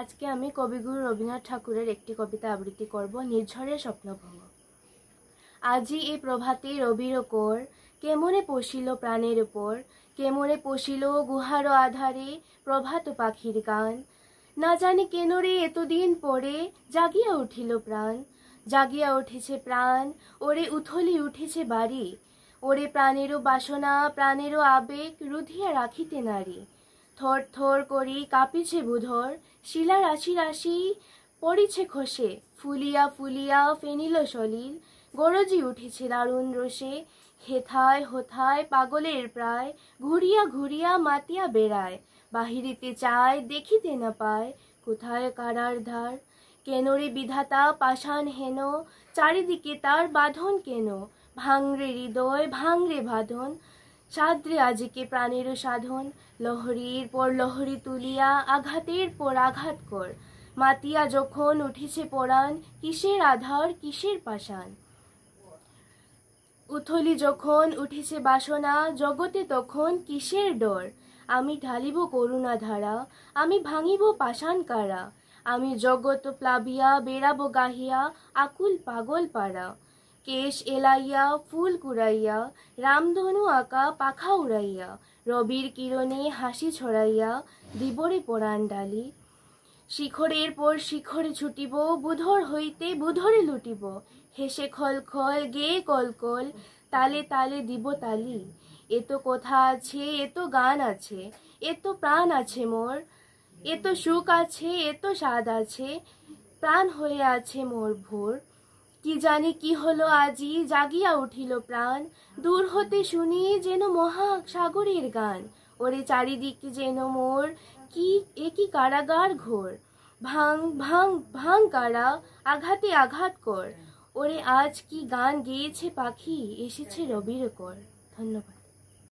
আজকে আমি কবিগুরু রবীন্দ্রনাথ ঠাকুরের একটি কবিতা আবৃত্তি করব, নির্ঝরের স্বপ্নভঙ্গ। আজি এই প্রভাতে রবির কোর, কেমনে পশিল প্রাণের উপর, কেমনে পশিল গুহার আধারে প্রভাত পাখির গান। না জানি কেন রে এতদিন পরে জাগিয়া উঠিল প্রাণ, জাগিয়া উঠেছে প্রাণ, ওরে উথলি উঠেছে বাড়ি, ওরে প্রাণেরও বাসনা প্রাণেরও আবেগ রুধিয়া রাখিতে নারী। থর থর করি কাঁপিছে বুধর, শিলা রাশি রাশি পড়িছে খসে, ফুলিয়া ফুলিয়া ফেনিল সলিল, গরজি উঠেছে দারুণ রোষে। হেথায় হোথায় পাগলের প্রায়, ঘুরিয়া ঘুরিয়া মাতিয়া বেড়ায়, বাহিরিতে চায় দেখিতে না পায়, কোথায় কারার ধার। কেন রে বিধাতা পাষাণ হেন, চারিদিকে তার বাঁধন কেন, ভাঙরে হৃদয় ভাঙরে বাঁধন, সাদ্রে আজিকে প্রাণেরও সাধন। লহরীর পর লহরী তুলিয়া আঘাতের পর আঘাত কর, মাতিয়া যখন উঠেছে পরাণ, কিসের আধার কিসের পাষাণ। উথলি যখন উঠেছে বাসনা, জগতে তখন কিসের ডর। আমি ঢালিব করুণা ধারা, আমি ভাঙিব পাষাণ কারা, আমি জগৎ প্লাবিয়া বেড়াবো গাহিয়া আকুল পাগল পাড়া। কেশ এলাইয়া ফুল কুড়াইয়া, রামধনু আঁকা পাখা উড়াইয়া, রবির কিরণে হাসি ছড়াইয়া দিবরে পরাণ ডালি। শিখরের পর শিখরে ছুটিব, বুধর হইতে বুধরে লুটিব, হেসে খল খল গেয়ে কল কল, তালে তালে দিব তালি। এত কথা আছে এত গান আছে, এত প্রাণ আছে মোর, এত সুখ আছে এত স্বাদ আছে, প্রাণ হয়ে আছে মোর ভোর। কি জানি কি হলো আজি জাগিয়া উঠিল প্রাণ, দূর হতে শুনি যেন মহাসাগরের গান। ওরে চারিদিক যেন মোর কি একই কারাগার ঘোর, ভাঙ ভাঙ ভাঙ কারা, আঘাতে আঘাত কর। ওরে আজ কি গান গেয়েছে পাখি, এসেছে রবির কর। ধন্যবাদ।